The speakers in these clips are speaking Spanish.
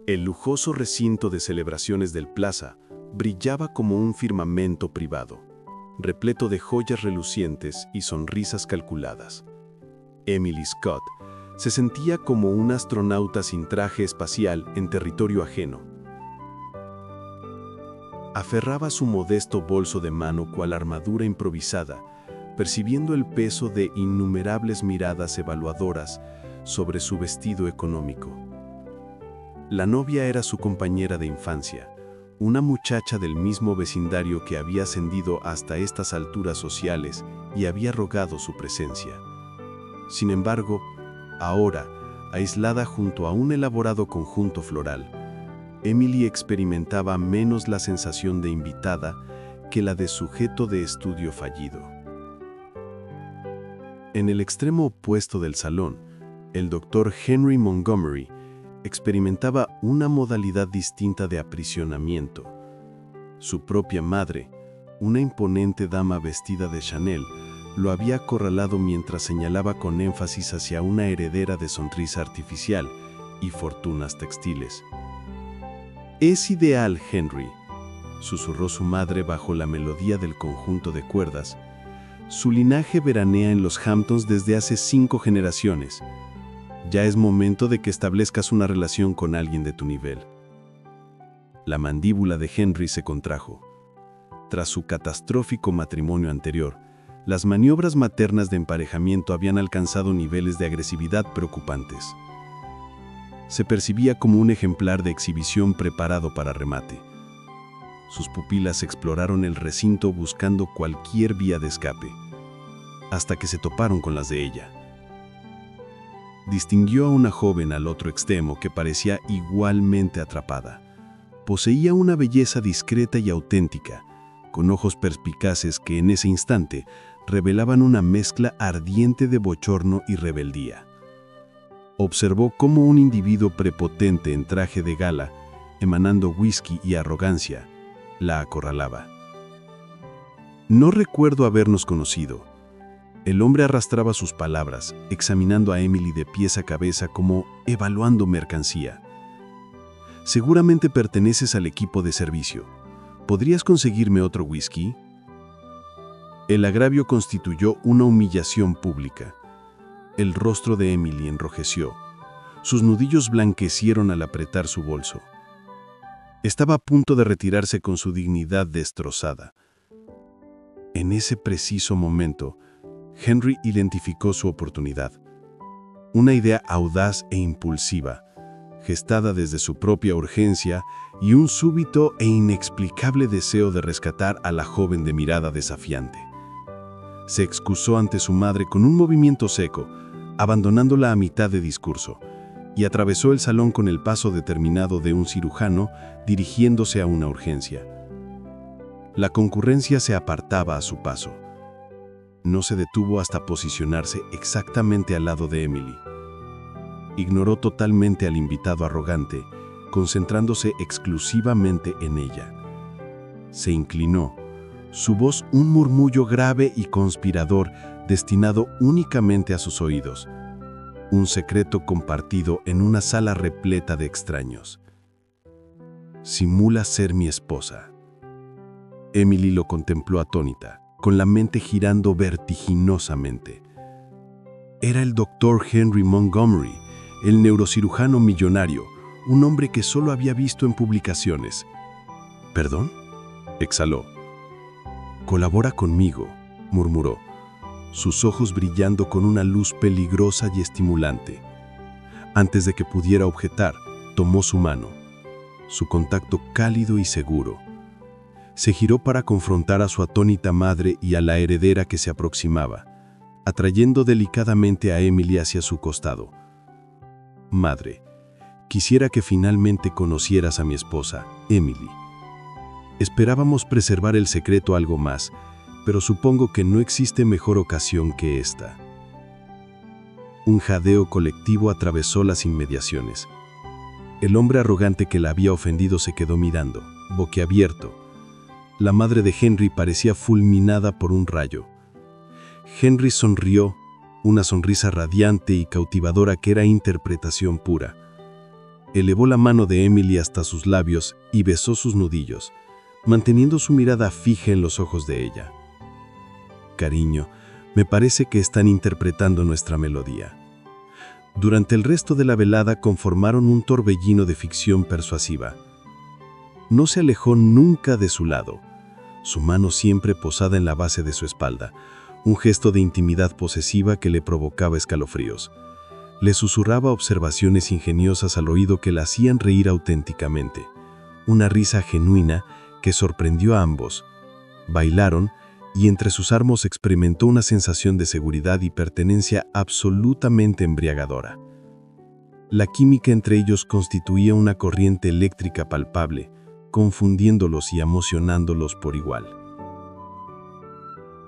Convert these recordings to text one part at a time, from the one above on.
El lujoso recinto de celebraciones del Plaza brillaba como un firmamento privado, repleto de joyas relucientes y sonrisas calculadas. Emily Scott se sentía como un astronauta sin traje espacial en territorio ajeno. Aferraba su modesto bolso de mano cual armadura improvisada, percibiendo el peso de innumerables miradas evaluadoras sobre su vestido económico. La novia era su compañera de infancia, una muchacha del mismo vecindario que había ascendido hasta estas alturas sociales y había rogado su presencia. Sin embargo, ahora, aislada junto a un elaborado conjunto floral, Emily experimentaba menos la sensación de invitada que la de sujeto de estudio fallido. En el extremo opuesto del salón, el doctor Henry Montgomery experimentaba una modalidad distinta de aprisionamiento. Su propia madre, una imponente dama vestida de Chanel, lo había acorralado mientras señalaba con énfasis hacia una heredera de sonrisa artificial y fortunas textiles. «Es ideal, Henry», susurró su madre bajo la melodía del conjunto de cuerdas. «Su linaje veranea en los Hamptons desde hace 5 generaciones. Ya es momento de que establezcas una relación con alguien de tu nivel». La mandíbula de Henry se contrajo. Tras su catastrófico matrimonio anterior, las maniobras maternas de emparejamiento habían alcanzado niveles de agresividad preocupantes. Se percibía como un ejemplar de exhibición preparado para remate. Sus pupilas exploraron el recinto buscando cualquier vía de escape, hasta que se toparon con las de ella. Distinguió a una joven al otro extremo que parecía igualmente atrapada. Poseía una belleza discreta y auténtica, con ojos perspicaces que en ese instante revelaban una mezcla ardiente de bochorno y rebeldía. Observó cómo un individuo prepotente en traje de gala, emanando whisky y arrogancia, la acorralaba. «No recuerdo habernos conocido». El hombre arrastraba sus palabras, examinando a Emily de pies a cabeza como evaluando mercancía. «Seguramente perteneces al equipo de servicio. ¿Podrías conseguirme otro whisky?» El agravio constituyó una humillación pública. El rostro de Emily enrojeció. Sus nudillos blanquecieron al apretar su bolso. Estaba a punto de retirarse con su dignidad destrozada. En ese preciso momento, Henry identificó su oportunidad. Una idea audaz e impulsiva, gestada desde su propia urgencia y un súbito e inexplicable deseo de rescatar a la joven de mirada desafiante. Se excusó ante su madre con un movimiento seco, abandonándola a mitad de discurso, y atravesó el salón con el paso determinado de un cirujano dirigiéndose a una urgencia. La concurrencia se apartaba a su paso. No se detuvo hasta posicionarse exactamente al lado de Emily. Ignoró totalmente al invitado arrogante, concentrándose exclusivamente en ella. Se inclinó, su voz un murmullo grave y conspirador destinado únicamente a sus oídos. Un secreto compartido en una sala repleta de extraños. «Simula ser mi esposa». Emily lo contempló atónita, con la mente girando vertiginosamente. Era el doctor Henry Montgomery, el neurocirujano millonario, un hombre que solo había visto en publicaciones. «¿Perdón?», exhaló. «Colabora conmigo», murmuró, sus ojos brillando con una luz peligrosa y estimulante. Antes de que pudiera objetar, tomó su mano, su contacto cálido y seguro. Se giró para confrontar a su atónita madre y a la heredera que se aproximaba, atrayendo delicadamente a Emily hacia su costado. «Madre, quisiera que finalmente conocieras a mi esposa, Emily. Esperábamos preservar el secreto algo más, pero supongo que no existe mejor ocasión que esta». Un jadeo colectivo atravesó las inmediaciones. El hombre arrogante que la había ofendido se quedó mirando, boquiabierto. La madre de Henry parecía fulminada por un rayo. Henry sonrió, una sonrisa radiante y cautivadora que era interpretación pura. Elevó la mano de Emily hasta sus labios y besó sus nudillos, manteniendo su mirada fija en los ojos de ella. Cariño, me parece que están interpretando nuestra melodía. Durante el resto de la velada conformaron un torbellino de ficción persuasiva. No se alejó nunca de su lado, su mano siempre posada en la base de su espalda, un gesto de intimidad posesiva que le provocaba escalofríos. Le susurraba observaciones ingeniosas al oído que la hacían reír auténticamente. Una risa genuina que sorprendió a ambos. Bailaron y entre sus armos experimentó una sensación de seguridad y pertenencia absolutamente embriagadora. La química entre ellos constituía una corriente eléctrica palpable, confundiéndolos y emocionándolos por igual.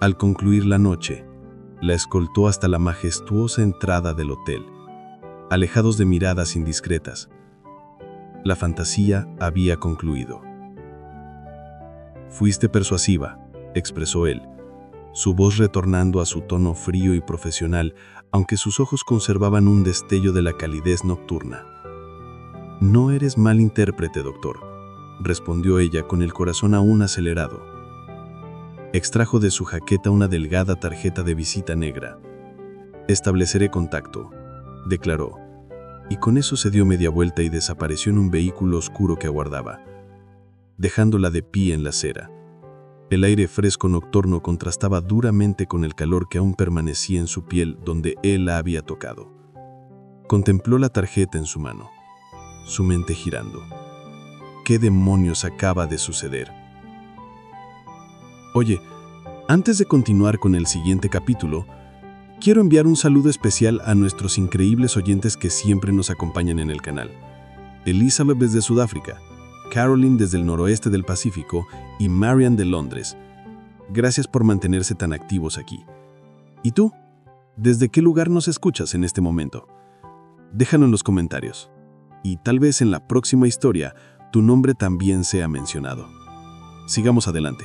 Al concluir la noche, la escoltó hasta la majestuosa entrada del hotel, alejados de miradas indiscretas. La fantasía había concluido. «Fuiste persuasiva», expresó él, su voz retornando a su tono frío y profesional, aunque sus ojos conservaban un destello de la calidez nocturna. «No eres mal intérprete, doctor», respondió ella con el corazón aún acelerado. Extrajo de su jaqueta una delgada tarjeta de visita negra. «Estableceré contacto», declaró, y con eso se dio media vuelta y desapareció en un vehículo oscuro que aguardaba, dejándola de pie en la acera. El aire fresco nocturno contrastaba duramente con el calor que aún permanecía en su piel donde él la había tocado. Contempló la tarjeta en su mano, su mente girando. ¿Qué demonios acaba de suceder? Oye, antes de continuar con el siguiente capítulo, quiero enviar un saludo especial a nuestros increíbles oyentes que siempre nos acompañan en el canal. Elizabeth desde Sudáfrica, Caroline desde el noroeste del Pacífico y Marian de Londres. Gracias por mantenerse tan activos aquí. ¿Y tú? ¿Desde qué lugar nos escuchas en este momento? Déjalo en los comentarios. Y tal vez en la próxima historia tu nombre también sea mencionado. Sigamos adelante.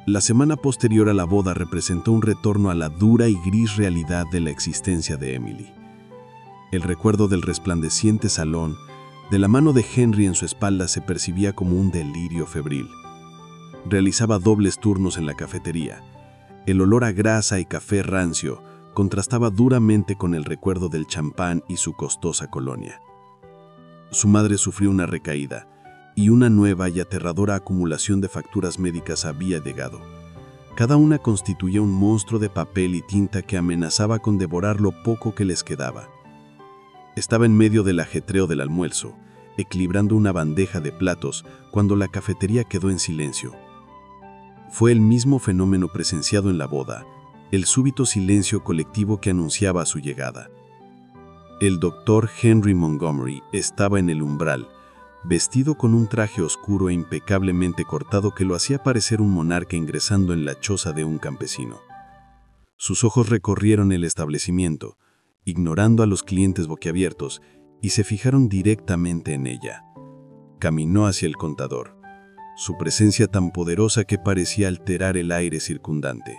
La semana posterior a la boda representó un retorno a la dura y gris realidad de la existencia de Emily. El recuerdo del resplandeciente salón, de la mano de Henry en su espalda, se percibía como un delirio febril. Realizaba dobles turnos en la cafetería. El olor a grasa y café rancio contrastaba duramente con el recuerdo del champán y su costosa colonia. Su madre sufrió una recaída, y una nueva y aterradora acumulación de facturas médicas había llegado. Cada una constituía un monstruo de papel y tinta que amenazaba con devorar lo poco que les quedaba. Estaba en medio del ajetreo del almuerzo, equilibrando una bandeja de platos, cuando la cafetería quedó en silencio. Fue el mismo fenómeno presenciado en la boda, el súbito silencio colectivo que anunciaba su llegada. El doctor Henry Montgomery estaba en el umbral, vestido con un traje oscuro e impecablemente cortado que lo hacía parecer un monarca ingresando en la choza de un campesino. Sus ojos recorrieron el establecimiento, ignorando a los clientes boquiabiertos, y se fijaron directamente en ella. Caminó hacia el contador, su presencia tan poderosa que parecía alterar el aire circundante.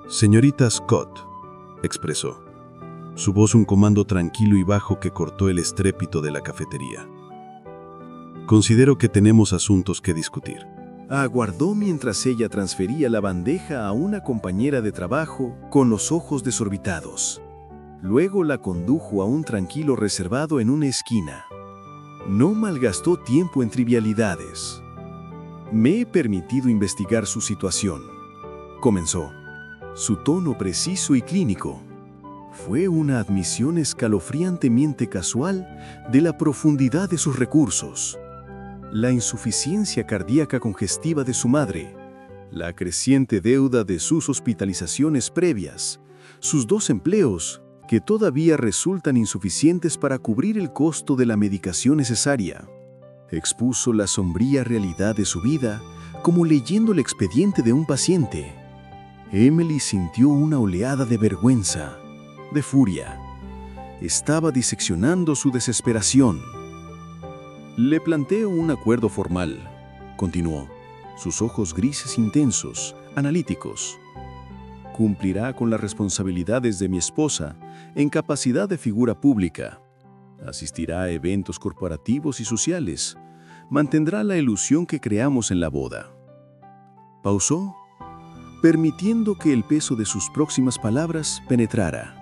«Señorita Scott», expresó, su voz un comando tranquilo y bajo que cortó el estrépito de la cafetería. «Considero que tenemos asuntos que discutir». Aguardó mientras ella transfería la bandeja a una compañera de trabajo con los ojos desorbitados. Luego la condujo a un tranquilo reservado en una esquina. No malgastó tiempo en trivialidades. «Me he permitido investigar su situación», comenzó, su tono preciso y clínico. Fue una admisión escalofriantemente casual de la profundidad de sus recursos. La insuficiencia cardíaca congestiva de su madre, la creciente deuda de sus hospitalizaciones previas, sus 2 empleos que todavía resultan insuficientes para cubrir el costo de la medicación necesaria. Expuso la sombría realidad de su vida como leyendo el expediente de un paciente. Emily sintió una oleada de vergüenza, de furia. Estaba diseccionando su desesperación. «Le planteo un acuerdo formal», continuó, sus ojos grises intensos, analíticos. «Cumplirá con las responsabilidades de mi esposa en capacidad de figura pública. Asistirá a eventos corporativos y sociales. Mantendrá la ilusión que creamos en la boda. Pausó, permitiendo que el peso de sus próximas palabras penetrara.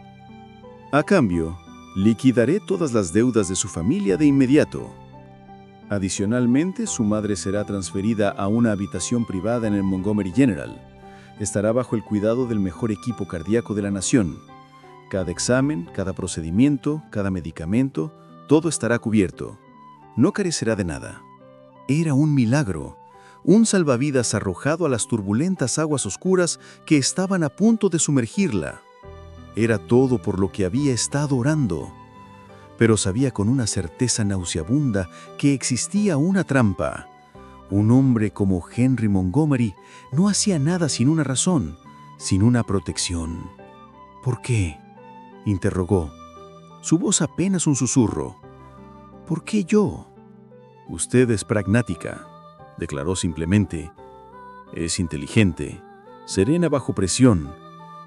A cambio, liquidaré todas las deudas de su familia de inmediato. Adicionalmente, su madre será transferida a una habitación privada en el Montgomery General. Estará bajo el cuidado del mejor equipo cardíaco de la nación. Cada examen, cada procedimiento, cada medicamento, todo estará cubierto. No carecerá de nada. Era un milagro, un salvavidas arrojado a las turbulentas aguas oscuras que estaban a punto de sumergirla. Era todo por lo que había estado orando. Pero sabía con una certeza nauseabunda que existía una trampa. Un hombre como Henry Montgomery no hacía nada sin una razón, sin una protección. ¿Por qué?, interrogó. Su voz apenas un susurro. ¿Por qué yo? Usted es pragmática, declaró simplemente. Es inteligente, serena bajo presión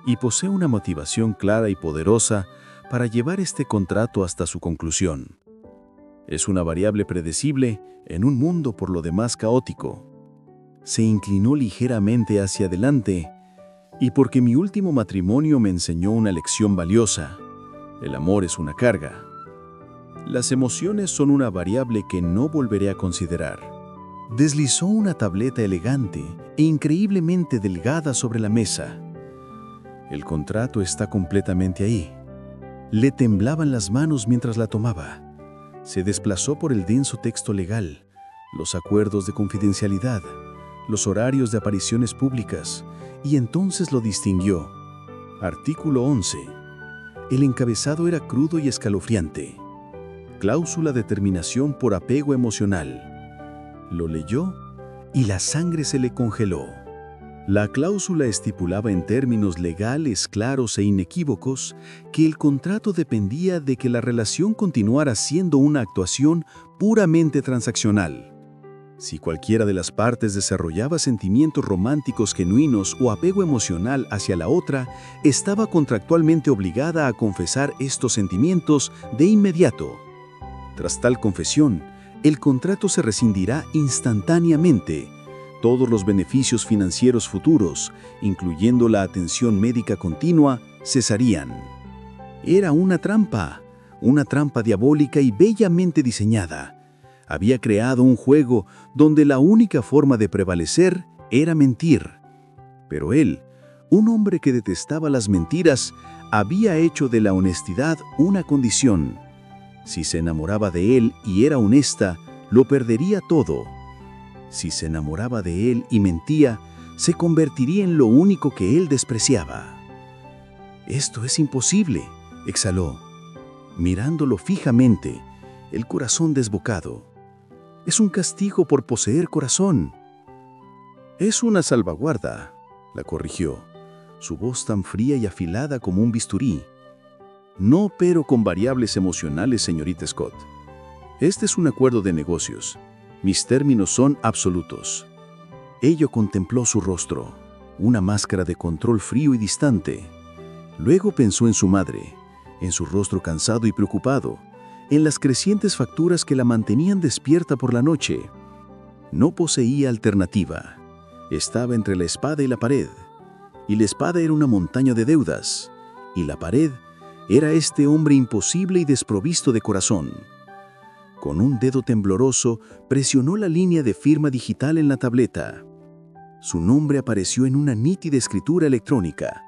y posee una motivación clara y poderosa para llevar este contrato hasta su conclusión. Es una variable predecible en un mundo por lo demás caótico. Se inclinó ligeramente hacia adelante y porque mi último matrimonio me enseñó una lección valiosa. El amor es una carga. Las emociones son una variable que no volveré a considerar. Deslizó una tableta elegante e increíblemente delgada sobre la mesa. El contrato está completamente ahí. Le temblaban las manos mientras la tomaba. Se desplazó por el denso texto legal, los acuerdos de confidencialidad, los horarios de apariciones públicas, y entonces lo distinguió. Artículo 11. El encabezado era crudo y escalofriante. Cláusula de terminación por apego emocional. Lo leyó y la sangre se le congeló. La cláusula estipulaba en términos legales claros e inequívocos que el contrato dependía de que la relación continuara siendo una actuación puramente transaccional. Si cualquiera de las partes desarrollaba sentimientos románticos genuinos o apego emocional hacia la otra, estaba contractualmente obligada a confesar estos sentimientos de inmediato. Tras tal confesión, el contrato se rescindirá instantáneamente. Todos los beneficios financieros futuros, incluyendo la atención médica continua, cesarían. Era una trampa diabólica y bellamente diseñada. Había creado un juego donde la única forma de prevalecer era mentir. Pero él, un hombre que detestaba las mentiras, había hecho de la honestidad una condición. Si se enamoraba de él y era honesta, lo perdería todo. Si se enamoraba de él y mentía, se convertiría en lo único que él despreciaba. «Esto es imposible», exhaló, mirándolo fijamente, el corazón desbocado. «Es un castigo por poseer corazón». «Es una salvaguarda», la corrigió, su voz tan fría y afilada como un bisturí. «No opero con variables emocionales, señorita Scott. Este es un acuerdo de negocios. Mis términos son absolutos». Ello contempló su rostro, una máscara de control frío y distante. Luego pensó en su madre, en su rostro cansado y preocupado, en las crecientes facturas que la mantenían despierta por la noche. No poseía alternativa. Estaba entre la espada y la pared. Y la espada era una montaña de deudas. Y la pared era este hombre imposible y desprovisto de corazón. Con un dedo tembloroso, presionó la línea de firma digital en la tableta. Su nombre apareció en una nítida escritura electrónica.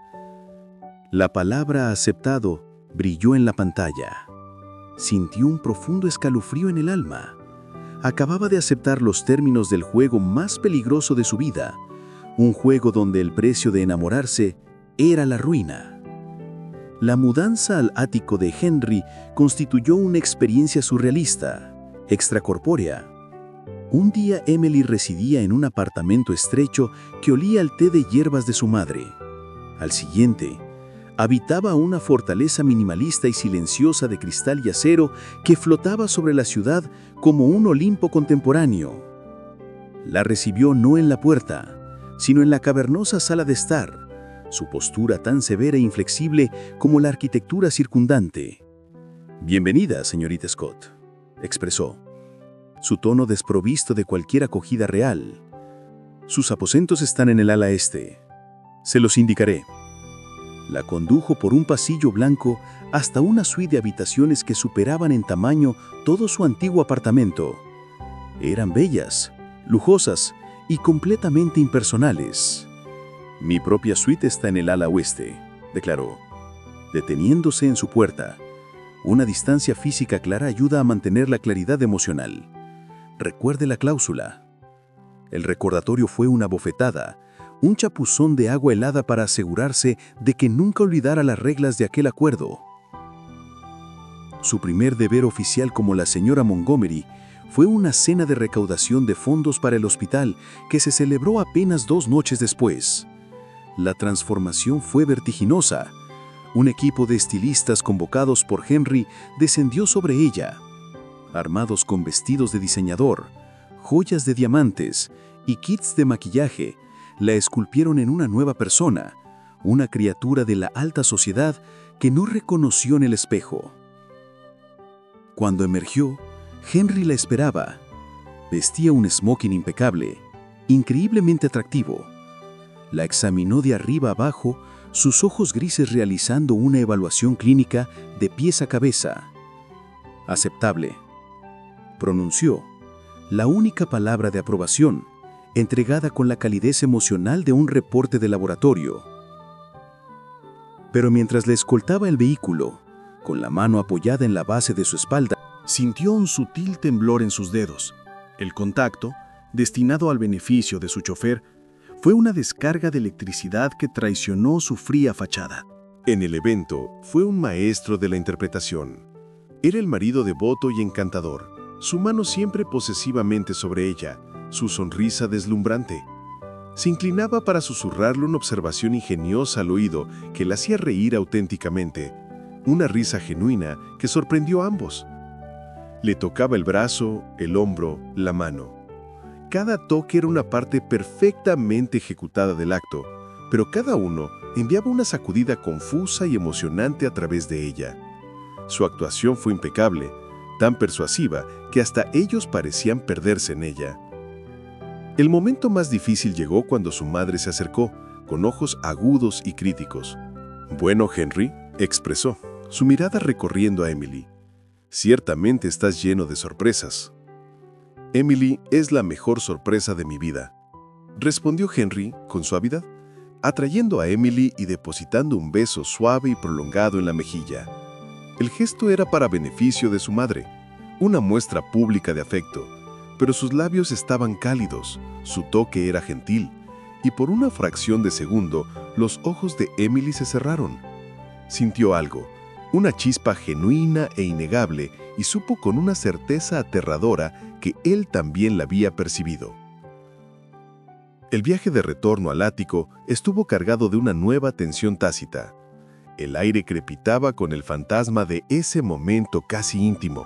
La palabra aceptado brilló en la pantalla. Sintió un profundo escalofrío en el alma. Acababa de aceptar los términos del juego más peligroso de su vida, un juego donde el precio de enamorarse era la ruina. La mudanza al ático de Henry constituyó una experiencia surrealista, extracorpórea. Un día Emily residía en un apartamento estrecho que olía al té de hierbas de su madre. Al siguiente, habitaba una fortaleza minimalista y silenciosa de cristal y acero que flotaba sobre la ciudad como un Olimpo contemporáneo. La recibió no en la puerta, sino en la cavernosa sala de estar, su postura tan severa e inflexible como la arquitectura circundante. «Bienvenida, señorita Scott», expresó, su tono desprovisto de cualquier acogida real. «Sus aposentos están en el ala este. Se los indicaré». La condujo por un pasillo blanco hasta una suite de habitaciones que superaban en tamaño todo su antiguo apartamento. Eran bellas, lujosas y completamente impersonales. «Mi propia suite está en el ala oeste», declaró, deteniéndose en su puerta. Una distancia física clara ayuda a mantener la claridad emocional. Recuerde la cláusula. El recordatorio fue una bofetada, un chapuzón de agua helada para asegurarse de que nunca olvidara las reglas de aquel acuerdo. Su primer deber oficial como la señora Montgomery fue una cena de recaudación de fondos para el hospital que se celebró apenas 2 noches después. La transformación fue vertiginosa. Un equipo de estilistas convocados por Henry descendió sobre ella, armados con vestidos de diseñador, joyas de diamantes y kits de maquillaje. La esculpieron en una nueva persona, una criatura de la alta sociedad que no reconoció en el espejo. Cuando emergió, Henry la esperaba. Vestía un smoking impecable, increíblemente atractivo. La examinó de arriba abajo, sus ojos grises realizando una evaluación clínica de pies a cabeza. «Aceptable», pronunció, la única palabra de aprobación, entregada con la calidez emocional de un reporte de laboratorio. Pero mientras le escoltaba el vehículo, con la mano apoyada en la base de su espalda, sintió un sutil temblor en sus dedos. El contacto, destinado al beneficio de su chofer, fue una descarga de electricidad que traicionó su fría fachada. En el evento, fue un maestro de la interpretación. Era el marido devoto y encantador, su mano siempre posesivamente sobre ella, su sonrisa deslumbrante. Se inclinaba para susurrarle una observación ingeniosa al oído que la hacía reír auténticamente, una risa genuina que sorprendió a ambos. Le tocaba el brazo, el hombro, la mano. Cada toque era una parte perfectamente ejecutada del acto, pero cada uno enviaba una sacudida confusa y emocionante a través de ella. Su actuación fue impecable, tan persuasiva que hasta ellos parecían perderse en ella. El momento más difícil llegó cuando su madre se acercó, con ojos agudos y críticos. «Bueno, Henry», expresó, su mirada recorriendo a Emily. «Ciertamente estás lleno de sorpresas». «Emily es la mejor sorpresa de mi vida», respondió Henry con suavidad, atrayendo a Emily y depositando un beso suave y prolongado en la mejilla. El gesto era para beneficio de su madre, una muestra pública de afecto, pero sus labios estaban cálidos, su toque era gentil, y por una fracción de segundo los ojos de Emily se cerraron. Sintió algo, una chispa genuina e innegable, y supo con una certeza aterradora que él también la había percibido. El viaje de retorno al ático estuvo cargado de una nueva tensión tácita. El aire crepitaba con el fantasma de ese momento casi íntimo.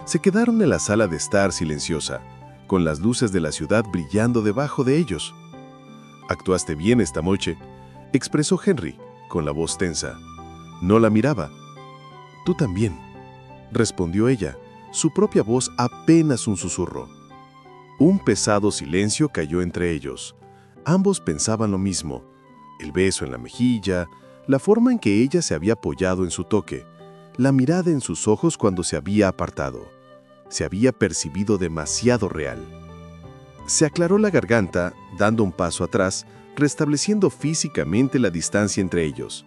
Se quedaron en la sala de estar silenciosa, con las luces de la ciudad brillando debajo de ellos. «Actuaste bien esta noche», expresó Henry, con la voz tensa. No la miraba. «Tú también», respondió ella, su propia voz apenas un susurro. Un pesado silencio cayó entre ellos. Ambos pensaban lo mismo. El beso en la mejilla, la forma en que ella se había apoyado en su toque, la mirada en sus ojos cuando se había apartado. Se había percibido demasiado real. Se aclaró la garganta, dando un paso atrás, restableciendo físicamente la distancia entre ellos.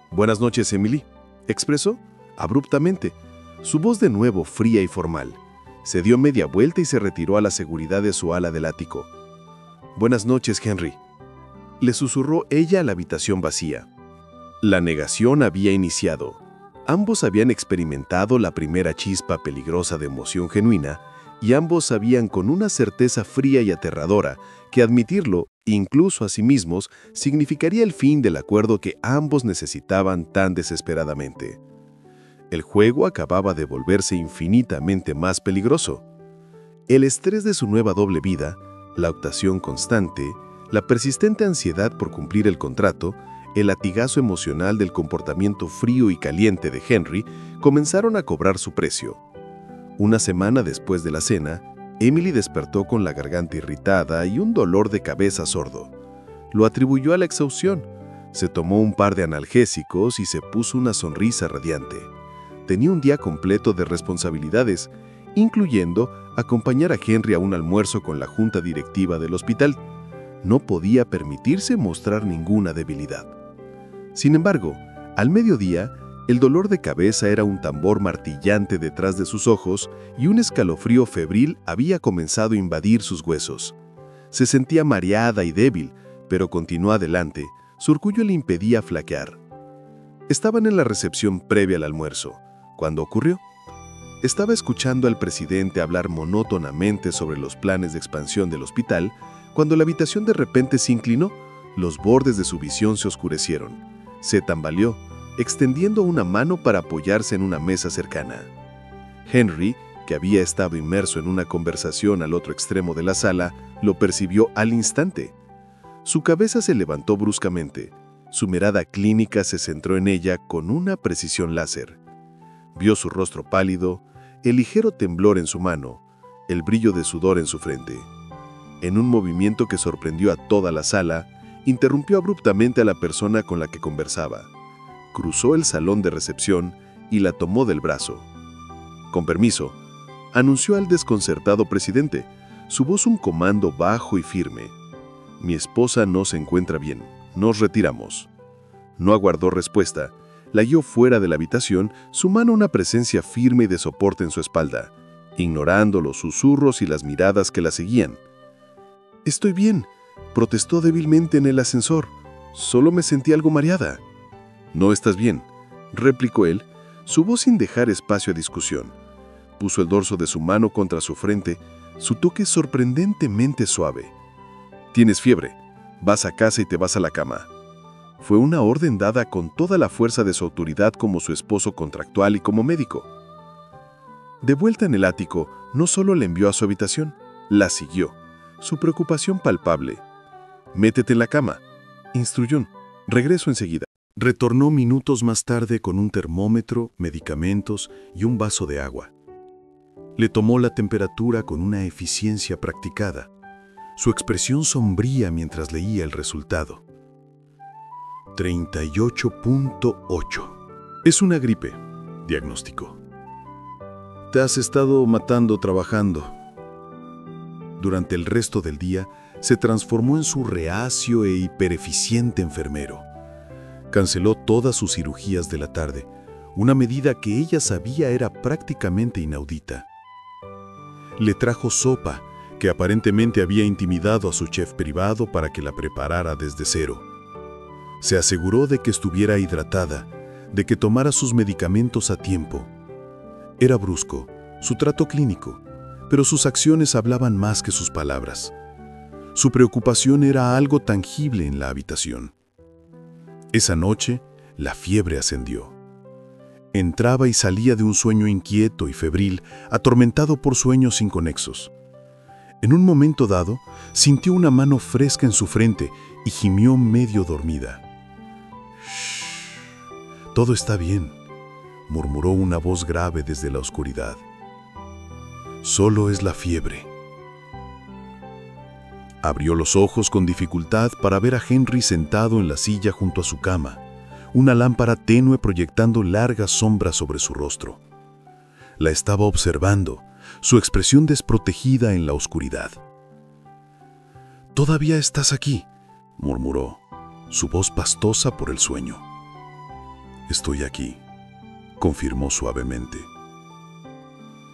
«Buenas noches, Emily», expresó, abruptamente, su voz de nuevo fría y formal. Se dio media vuelta y se retiró a la seguridad de su ala del ático. «Buenas noches, Henry», le susurró ella a la habitación vacía. La negación había iniciado. Ambos habían experimentado la primera chispa peligrosa de emoción genuina, y ambos sabían con una certeza fría y aterradora que admitirlo, incluso a sí mismos, significaría el fin del acuerdo que ambos necesitaban tan desesperadamente. El juego acababa de volverse infinitamente más peligroso. El estrés de su nueva doble vida, la optación constante, la persistente ansiedad por cumplir el contrato, el latigazo emocional del comportamiento frío y caliente de Henry comenzaron a cobrar su precio. Una semana después de la cena, Emily despertó con la garganta irritada y un dolor de cabeza sordo. Lo atribuyó a la exhaustión. Se tomó un par de analgésicos y se puso una sonrisa radiante. Tenía un día completo de responsabilidades, incluyendo acompañar a Henry a un almuerzo con la junta directiva del hospital. No podía permitirse mostrar ninguna debilidad. Sin embargo, al mediodía, el dolor de cabeza era un tambor martillante detrás de sus ojos y un escalofrío febril había comenzado a invadir sus huesos. Se sentía mareada y débil, pero continuó adelante. Su orgullo le impedía flaquear. Estaban en la recepción previa al almuerzo. ¿Cuándo ocurrió? Estaba escuchando al presidente hablar monótonamente sobre los planes de expansión del hospital, cuando la habitación de repente se inclinó. Los bordes de su visión se oscurecieron. Se tambaleó, extendiendo una mano para apoyarse en una mesa cercana. Henry, que había estado inmerso en una conversación al otro extremo de la sala, lo percibió al instante. Su cabeza se levantó bruscamente. Su mirada clínica se centró en ella con una precisión láser. Vio su rostro pálido, el ligero temblor en su mano, el brillo de sudor en su frente. En un movimiento que sorprendió a toda la sala, interrumpió abruptamente a la persona con la que conversaba. Cruzó el salón de recepción y la tomó del brazo. «Con permiso», anunció al desconcertado presidente, su voz un comando bajo y firme. «Mi esposa no se encuentra bien. Nos retiramos». No aguardó respuesta. La guió fuera de la habitación, su mano una presencia firme y de soporte en su espalda, ignorando los susurros y las miradas que la seguían. «Estoy bien», protestó débilmente en el ascensor. «Solo me sentí algo mareada». «No estás bien», replicó él, su voz sin dejar espacio a discusión. Puso el dorso de su mano contra su frente, su toque sorprendentemente suave. «Tienes fiebre. Vas a casa y te vas a la cama». Fue una orden dada con toda la fuerza de su autoridad como su esposo contractual y como médico. De vuelta en el ático, no solo la envió a su habitación, la siguió, su preocupación palpable. «Métete en la cama», instruyó. «Regreso enseguida». Retornó minutos más tarde con un termómetro, medicamentos y un vaso de agua. Le tomó la temperatura con una eficiencia practicada. Su expresión sombría mientras leía el resultado. 38.8. Es una gripe, diagnosticó. Te has estado matando trabajando. Durante el resto del día, se transformó en su reacio e hipereficiente enfermero. Canceló todas sus cirugías de la tarde, una medida que ella sabía era prácticamente inaudita. Le trajo sopa, que aparentemente había intimidado a su chef privado para que la preparara desde cero. Se aseguró de que estuviera hidratada, de que tomara sus medicamentos a tiempo. Era brusco, su trato clínico, pero sus acciones hablaban más que sus palabras. Su preocupación era algo tangible en la habitación. Esa noche, la fiebre ascendió. Entraba y salía de un sueño inquieto y febril, atormentado por sueños inconexos. En un momento dado, sintió una mano fresca en su frente y gimió medio dormida. «Shh, todo está bien», murmuró una voz grave desde la oscuridad. «Solo es la fiebre». Abrió los ojos con dificultad para ver a Henry sentado en la silla junto a su cama, una lámpara tenue proyectando largas sombras sobre su rostro. La estaba observando, su expresión desprotegida en la oscuridad. «¿Todavía estás aquí?», murmuró, su voz pastosa por el sueño. «Estoy aquí», confirmó suavemente.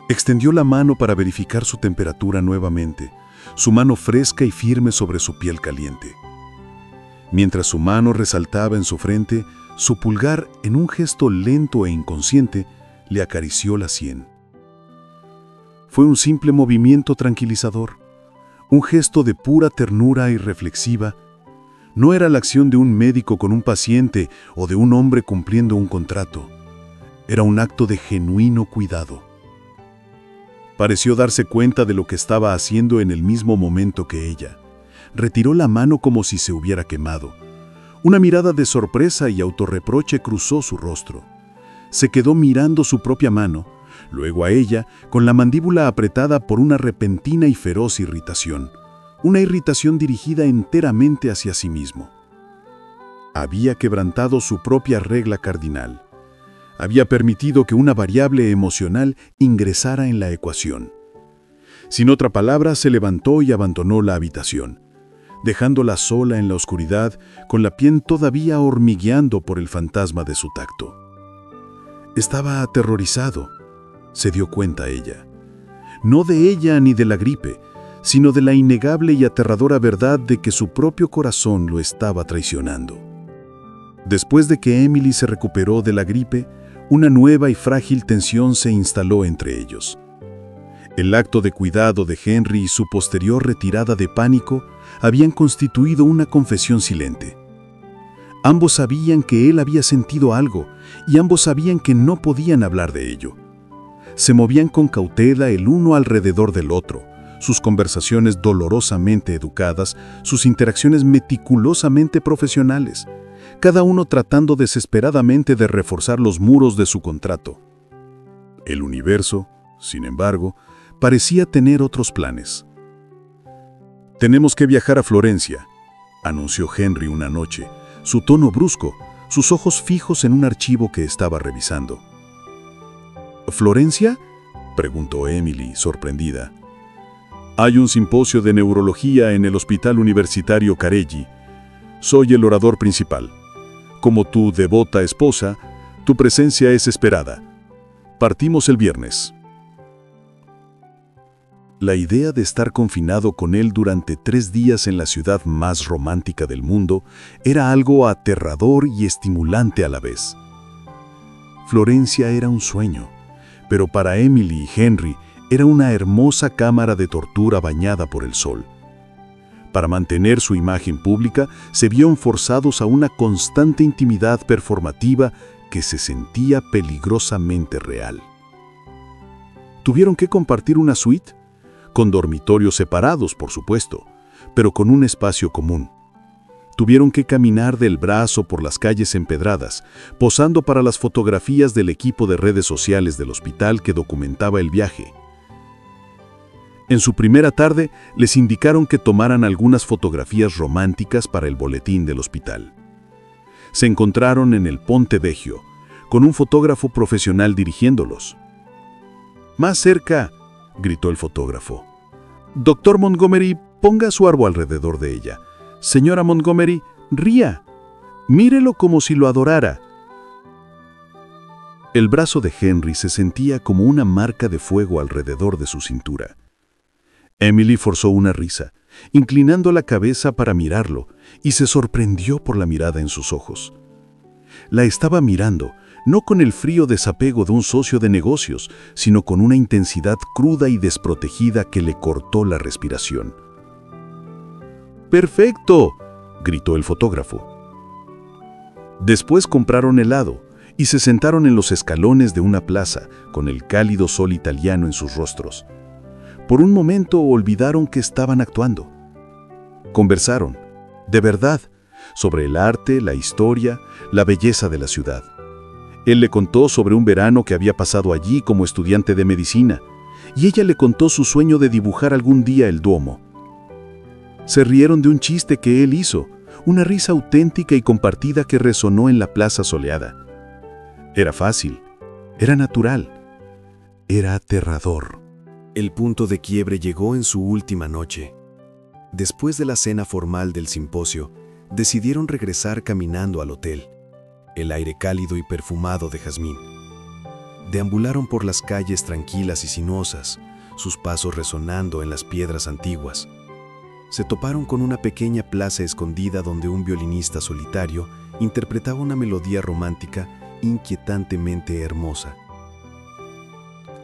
Extendió la mano para verificar su temperatura nuevamente, su mano fresca y firme sobre su piel caliente. Mientras su mano resaltaba en su frente, su pulgar, en un gesto lento e inconsciente, le acarició la sien. Fue un simple movimiento tranquilizador, un gesto de pura ternura y reflexiva. No era la acción de un médico con un paciente o de un hombre cumpliendo un contrato. Era un acto de genuino cuidado. Pareció darse cuenta de lo que estaba haciendo en el mismo momento que ella. Retiró la mano como si se hubiera quemado. Una mirada de sorpresa y autorreproche cruzó su rostro. Se quedó mirando su propia mano, luego a ella, con la mandíbula apretada por una repentina y feroz irritación. Una irritación dirigida enteramente hacia sí mismo. Había quebrantado su propia regla cardinal. Había permitido que una variable emocional ingresara en la ecuación. Sin otra palabra, se levantó y abandonó la habitación, dejándola sola en la oscuridad, con la piel todavía hormigueando por el fantasma de su tacto. Estaba aterrorizado, se dio cuenta ella. No de ella ni de la gripe, sino de la innegable y aterradora verdad de que su propio corazón lo estaba traicionando. Después de que Emily se recuperó de la gripe, una nueva y frágil tensión se instaló entre ellos. El acto de cuidado de Henry y su posterior retirada de pánico habían constituido una confesión silente. Ambos sabían que él había sentido algo y ambos sabían que no podían hablar de ello. Se movían con cautela el uno alrededor del otro, sus conversaciones dolorosamente educadas, sus interacciones meticulosamente profesionales, cada uno tratando desesperadamente de reforzar los muros de su contrato. El universo, sin embargo, parecía tener otros planes. «Tenemos que viajar a Florencia», anunció Henry una noche, su tono brusco, sus ojos fijos en un archivo que estaba revisando. «¿Florencia?», preguntó Emily, sorprendida. «Hay un simposio de neurología en el Hospital Universitario Careggi. Soy el orador principal. Como tu devota esposa, tu presencia es esperada. Partimos el viernes». La idea de estar confinado con él durante 3 días en la ciudad más romántica del mundo era algo aterrador y estimulante a la vez. Florencia era un sueño, pero para Emily y Henry era una hermosa cámara de tortura bañada por el sol. Para mantener su imagen pública, se vieron forzados a una constante intimidad performativa que se sentía peligrosamente real. Tuvieron que compartir una suite, con dormitorios separados, por supuesto, pero con un espacio común. Tuvieron que caminar del brazo por las calles empedradas, posando para las fotografías del equipo de redes sociales del hospital que documentaba el viaje. En su primera tarde, les indicaron que tomaran algunas fotografías románticas para el boletín del hospital. Se encontraron en el Ponte Vecchio, con un fotógrafo profesional dirigiéndolos. «Más cerca», gritó el fotógrafo. «Doctor Montgomery, ponga su árbol alrededor de ella. Señora Montgomery, ría. Mírelo como si lo adorara». El brazo de Henry se sentía como una marca de fuego alrededor de su cintura. Emily forzó una risa, inclinando la cabeza para mirarlo, y se sorprendió por la mirada en sus ojos. La estaba mirando, no con el frío desapego de un socio de negocios, sino con una intensidad cruda y desprotegida que le cortó la respiración. «¡Perfecto!», gritó el fotógrafo. Después compraron helado y se sentaron en los escalones de una plaza, con el cálido sol italiano en sus rostros. Por un momento olvidaron que estaban actuando. Conversaron, de verdad, sobre el arte, la historia, la belleza de la ciudad. Él le contó sobre un verano que había pasado allí como estudiante de medicina, y ella le contó su sueño de dibujar algún día el Duomo. Se rieron de un chiste que él hizo, una risa auténtica y compartida que resonó en la plaza soleada. Era fácil, era natural, era aterrador. El punto de quiebre llegó en su última noche. Después de la cena formal del simposio, decidieron regresar caminando al hotel, el aire cálido y perfumado de jazmín. Deambularon por las calles tranquilas y sinuosas, sus pasos resonando en las piedras antiguas. Se toparon con una pequeña plaza escondida donde un violinista solitario interpretaba una melodía romántica inquietantemente hermosa.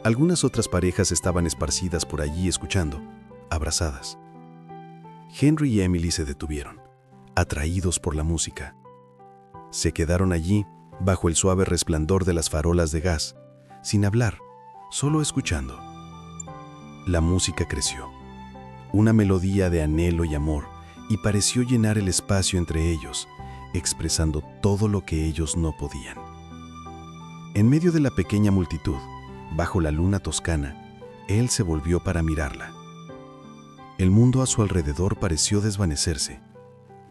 Algunas otras parejas estaban esparcidas por allí escuchando, abrazadas. Henry y Emily se detuvieron, atraídos por la música. Se quedaron allí, bajo el suave resplandor de las farolas de gas, sin hablar, solo escuchando. La música creció, una melodía de anhelo y amor, y pareció llenar el espacio entre ellos, expresando todo lo que ellos no podían. En medio de la pequeña multitud, bajo la luna toscana, él se volvió para mirarla. El mundo a su alrededor pareció desvanecerse.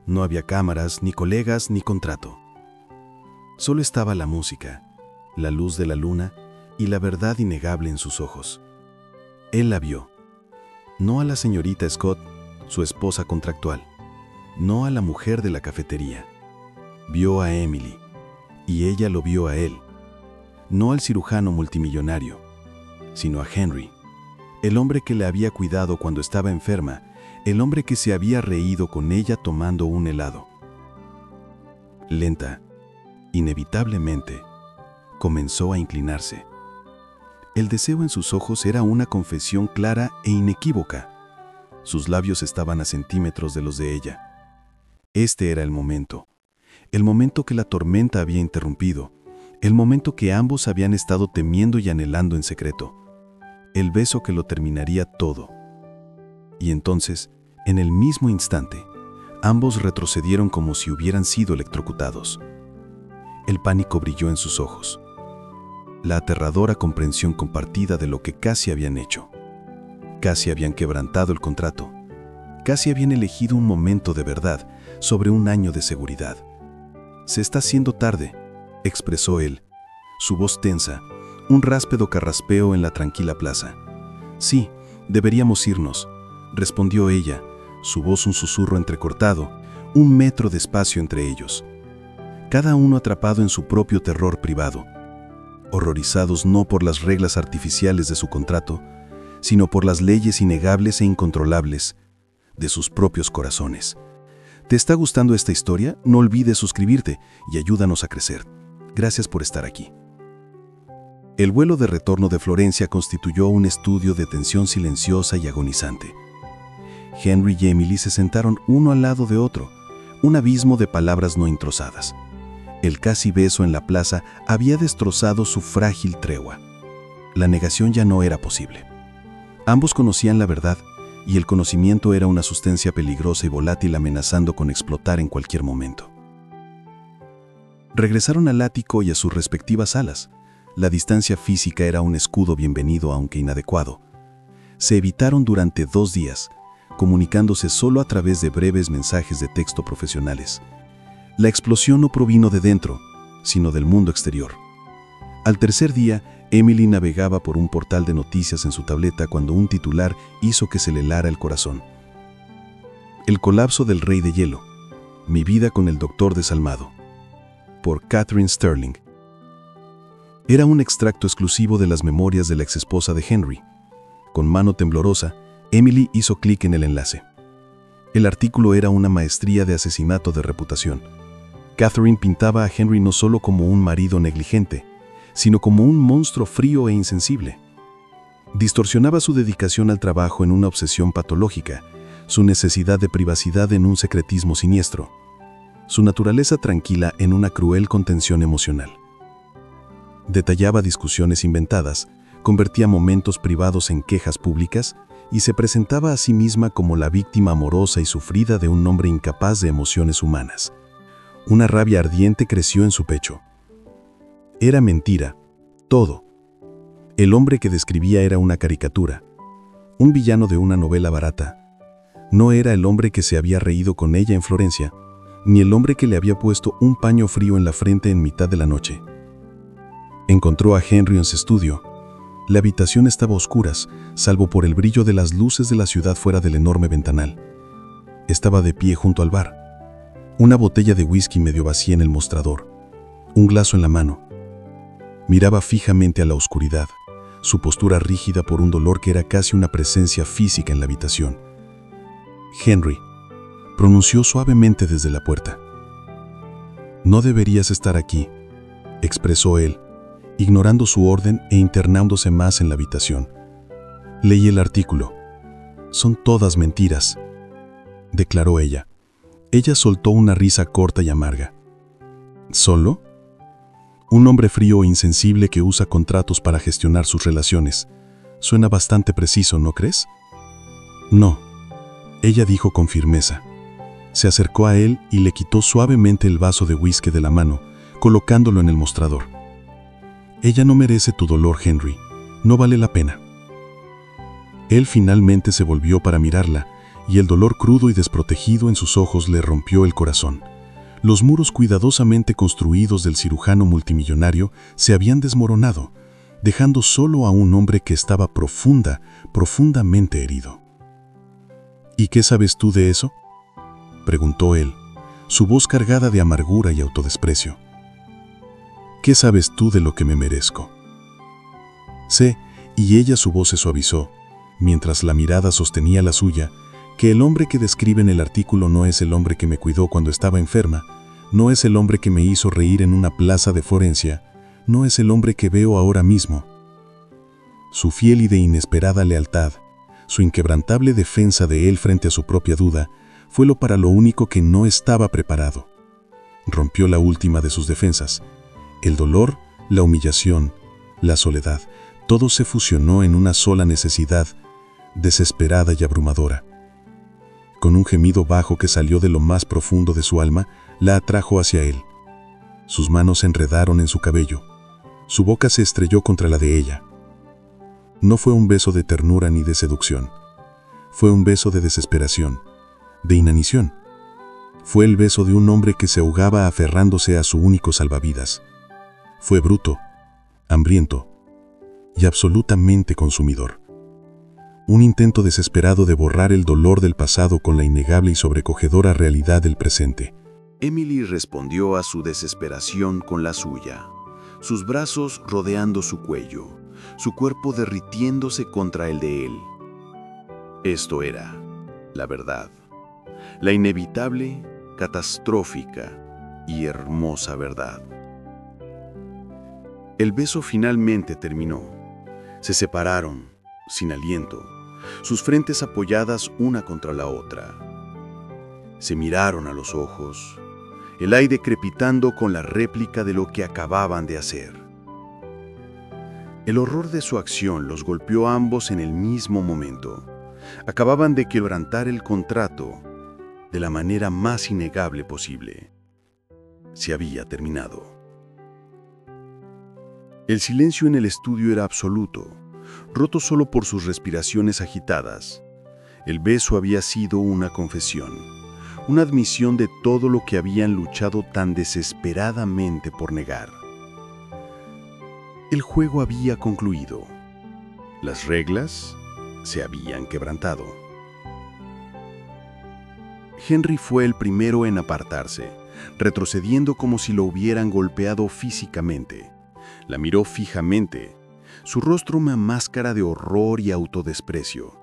No había cámaras, ni colegas, ni contrato. Solo estaba la música, la luz de la luna y la verdad innegable en sus ojos. Él la vio. No a la señorita Scott, su esposa contractual. No a la mujer de la cafetería. Vio a Emily, y ella lo vio a él. No al cirujano multimillonario, sino a Henry, el hombre que la había cuidado cuando estaba enferma, el hombre que se había reído con ella tomando un helado. Lenta, inevitablemente, comenzó a inclinarse. El deseo en sus ojos era una confesión clara e inequívoca. Sus labios estaban a centímetros de los de ella. Este era el momento que la tormenta había interrumpido, el momento que ambos habían estado temiendo y anhelando en secreto, el beso que lo terminaría todo. Y entonces, en el mismo instante, ambos retrocedieron como si hubieran sido electrocutados. El pánico brilló en sus ojos, la aterradora comprensión compartida de lo que casi habían hecho. Casi habían quebrantado el contrato, casi habían elegido un momento de verdad sobre un año de seguridad. «Se está haciendo tarde», expresó él, su voz tensa, un ráspedo carraspeo en la tranquila plaza. «Sí, deberíamos irnos», respondió ella, su voz un susurro entrecortado, 1 metro de espacio entre ellos. Cada uno atrapado en su propio terror privado, horrorizados no por las reglas artificiales de su contrato, sino por las leyes innegables e incontrolables de sus propios corazones. ¿Te está gustando esta historia? No olvides suscribirte y ayúdanos a crecer. Gracias por estar aquí. El vuelo de retorno de Florencia constituyó un estudio de tensión silenciosa y agonizante. Henry y Emily se sentaron uno al lado de otro, un abismo de palabras no entrosadas. El casi beso en la plaza había destrozado su frágil tregua. La negación ya no era posible. Ambos conocían la verdad, y el conocimiento era una sustancia peligrosa y volátil amenazando con explotar en cualquier momento. Regresaron al ático y a sus respectivas salas. La distancia física era un escudo bienvenido aunque inadecuado. Se evitaron durante 2 días, comunicándose solo a través de breves mensajes de texto profesionales. La explosión no provino de dentro, sino del mundo exterior. Al tercer día, Emily navegaba por un portal de noticias en su tableta cuando un titular hizo que se le helara el corazón. El colapso del Rey de Hielo. Mi vida con el Doctor Desalmado. Por Catherine Sterling. Era un extracto exclusivo de las memorias de la exesposa de Henry. Con mano temblorosa, Emily hizo clic en el enlace. El artículo era una maestría de asesinato de reputación. Catherine pintaba a Henry no solo como un marido negligente, sino como un monstruo frío e insensible. Distorsionaba su dedicación al trabajo en una obsesión patológica, su necesidad de privacidad en un secretismo siniestro, su naturaleza tranquila en una cruel contención emocional. Detallaba discusiones inventadas, convertía momentos privados en quejas públicas y se presentaba a sí misma como la víctima amorosa y sufrida de un hombre incapaz de emociones humanas. Una rabia ardiente creció en su pecho. Era mentira, todo. El hombre que describía era una caricatura, un villano de una novela barata. No era el hombre que se había reído con ella en Florencia, ni el hombre que le había puesto un paño frío en la frente en mitad de la noche. Encontró a Henry en su estudio. La habitación estaba a oscuras, salvo por el brillo de las luces de la ciudad fuera del enorme ventanal. Estaba de pie junto al bar, una botella de whisky medio vacía en el mostrador, un glaso en la mano. Miraba fijamente a la oscuridad, su postura rígida por un dolor que era casi una presencia física en la habitación. «Henry», pronunció suavemente desde la puerta. «No deberías estar aquí», expresó él, ignorando su orden e internándose más en la habitación. «Leí el artículo. Son todas mentiras», declaró ella. Ella soltó una risa corta y amarga. «¿Solo?» Un hombre frío e insensible que usa contratos para gestionar sus relaciones. Suena bastante preciso, ¿no crees? No, ella dijo con firmeza. Se acercó a él y le quitó suavemente el vaso de whisky de la mano, colocándolo en el mostrador. «Ella no merece tu dolor, Henry. No vale la pena». Él finalmente se volvió para mirarla, y el dolor crudo y desprotegido en sus ojos le rompió el corazón. Los muros cuidadosamente construidos del cirujano multimillonario se habían desmoronado, dejando solo a un hombre que estaba profundamente herido. «¿Y qué sabes tú de eso?», preguntó él, su voz cargada de amargura y autodesprecio. «¿Qué sabes tú de lo que me merezco?». Sé, y ella su voz se suavizó, mientras la mirada sostenía la suya, que el hombre que describe en el artículo no es el hombre que me cuidó cuando estaba enferma, no es el hombre que me hizo reír en una plaza de Florencia, no es el hombre que veo ahora mismo. Su fiel y de inesperada lealtad, su inquebrantable defensa de él frente a su propia duda, fue para lo único que no estaba preparado. Rompió la última de sus defensas. El dolor, la humillación, la soledad, todo se fusionó en una sola necesidad, desesperada y abrumadora. Con un gemido bajo que salió de lo más profundo de su alma, la atrajo hacia él. Sus manos se enredaron en su cabello. Su boca se estrelló contra la de ella. No fue un beso de ternura ni de seducción. Fue un beso de desesperación, de inanición. Fue el beso de un hombre que se ahogaba aferrándose a su único salvavidas. Fue bruto, hambriento y absolutamente consumidor. Un intento desesperado de borrar el dolor del pasado con la innegable y sobrecogedora realidad del presente. Emily respondió a su desesperación con la suya, sus brazos rodeando su cuello, su cuerpo derritiéndose contra el de él. Esto era la verdad, la inevitable, catastrófica y hermosa verdad. El beso finalmente terminó. Se separaron, sin aliento, sus frentes apoyadas una contra la otra. Se miraron a los ojos, el aire crepitando con la réplica de lo que acababan de hacer. El horror de su acción los golpeó a ambos en el mismo momento. Acababan de quebrantar el contrato de la manera más innegable posible. Se había terminado. El silencio en el estudio era absoluto, roto solo por sus respiraciones agitadas. El beso había sido una confesión, una admisión de todo lo que habían luchado tan desesperadamente por negar. El juego había concluido. Las reglas se habían quebrantado. Henry fue el primero en apartarse, retrocediendo como si lo hubieran golpeado físicamente. La miró fijamente, su rostro una máscara de horror y autodesprecio.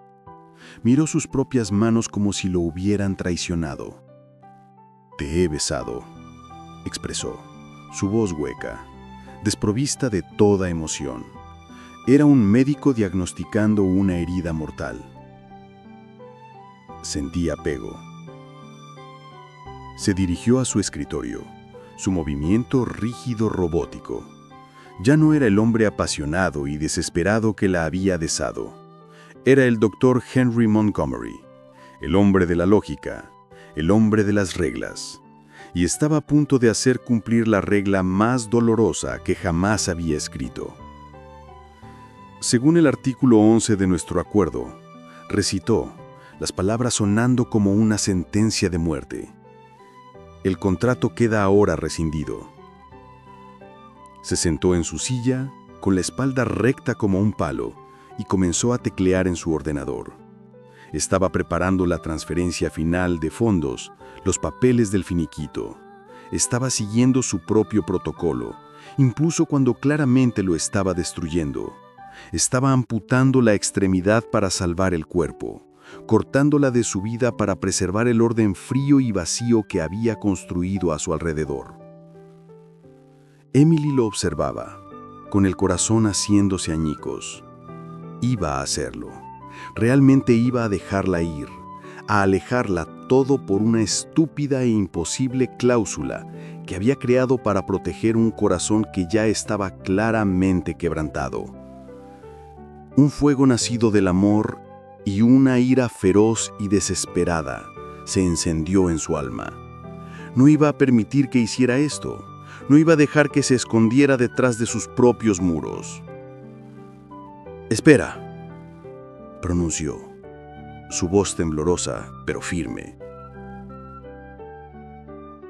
Miró sus propias manos como si lo hubieran traicionado. «Te he besado», expresó, su voz hueca, desprovista de toda emoción. Era un médico diagnosticando una herida mortal. Sentía apego. Se dirigió a su escritorio, su movimiento rígido robótico. Ya no era el hombre apasionado y desesperado que la había desado. Era el Dr. Henry Montgomery, el hombre de la lógica, el hombre de las reglas, y estaba a punto de hacer cumplir la regla más dolorosa que jamás había escrito. Según el artículo 11 de nuestro acuerdo, recitó, las palabras sonando como una sentencia de muerte. El contrato queda ahora rescindido. Se sentó en su silla, con la espalda recta como un palo, y comenzó a teclear en su ordenador. Estaba preparando la transferencia final de fondos, los papeles del finiquito. Estaba siguiendo su propio protocolo, incluso cuando claramente lo estaba destruyendo. Estaba amputando la extremidad para salvar el cuerpo, cortándola de su vida para preservar el orden frío y vacío que había construido a su alrededor. Emily lo observaba, con el corazón haciéndose añicos. Iba a hacerlo. Realmente iba a dejarla ir, a alejarla todo por una estúpida e imposible cláusula que había creado para proteger un corazón que ya estaba claramente quebrantado. Un fuego nacido del amor y una ira feroz y desesperada se encendió en su alma. No iba a permitir que hiciera esto. No iba a dejar que se escondiera detrás de sus propios muros. «Espera», pronunció, su voz temblorosa, pero firme.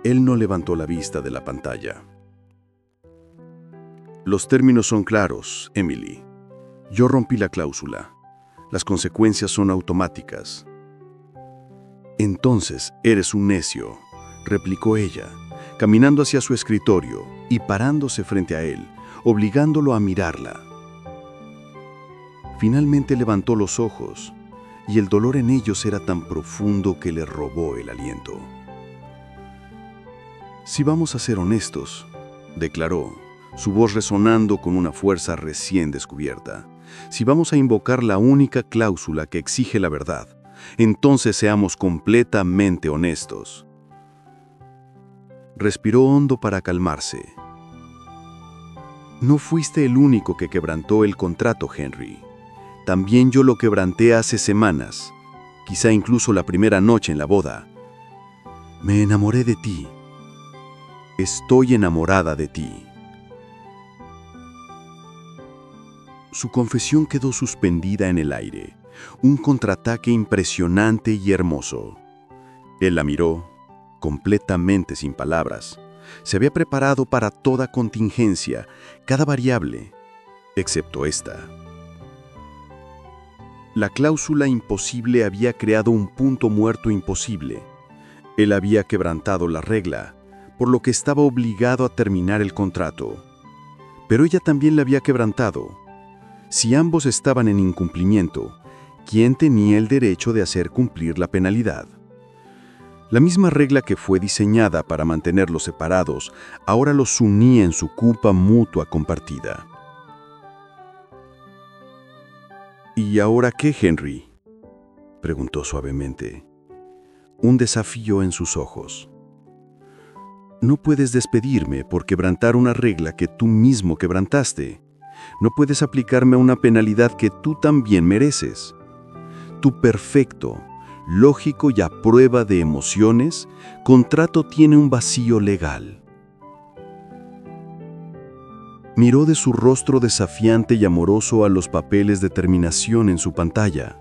Él no levantó la vista de la pantalla. «Los términos son claros, Emily. Yo rompí la cláusula. Las consecuencias son automáticas». «Entonces eres un necio», replicó ella, caminando hacia su escritorio y parándose frente a él, obligándolo a mirarla. Finalmente levantó los ojos, y el dolor en ellos era tan profundo que le robó el aliento. «Si vamos a ser honestos», declaró, su voz resonando con una fuerza recién descubierta, «si vamos a invocar la única cláusula que exige la verdad, entonces seamos completamente honestos». Respiró hondo para calmarse. «No fuiste el único que quebrantó el contrato, Henry. También yo lo quebranté hace semanas, quizá incluso la primera noche en la boda. Me enamoré de ti. Estoy enamorada de ti». Su confesión quedó suspendida en el aire, un contraataque impresionante y hermoso. Él la miró, completamente sin palabras. Se había preparado para toda contingencia, cada variable, excepto esta. La cláusula imposible había creado un punto muerto imposible. Él había quebrantado la regla, por lo que estaba obligado a terminar el contrato. Pero ella también la había quebrantado. Si ambos estaban en incumplimiento, ¿quién tenía el derecho de hacer cumplir la penalidad? La misma regla que fue diseñada para mantenerlos separados, ahora los unía en su culpa mutua compartida. «¿Y ahora qué, Henry?», preguntó suavemente, un desafío en sus ojos. «No puedes despedirme por quebrantar una regla que tú mismo quebrantaste. No puedes aplicarme una penalidad que tú también mereces. Tu perfecto, lógico y a prueba de emociones, contrato tiene un vacío legal». Miró de su rostro desafiante y amoroso a los papeles de terminación en su pantalla.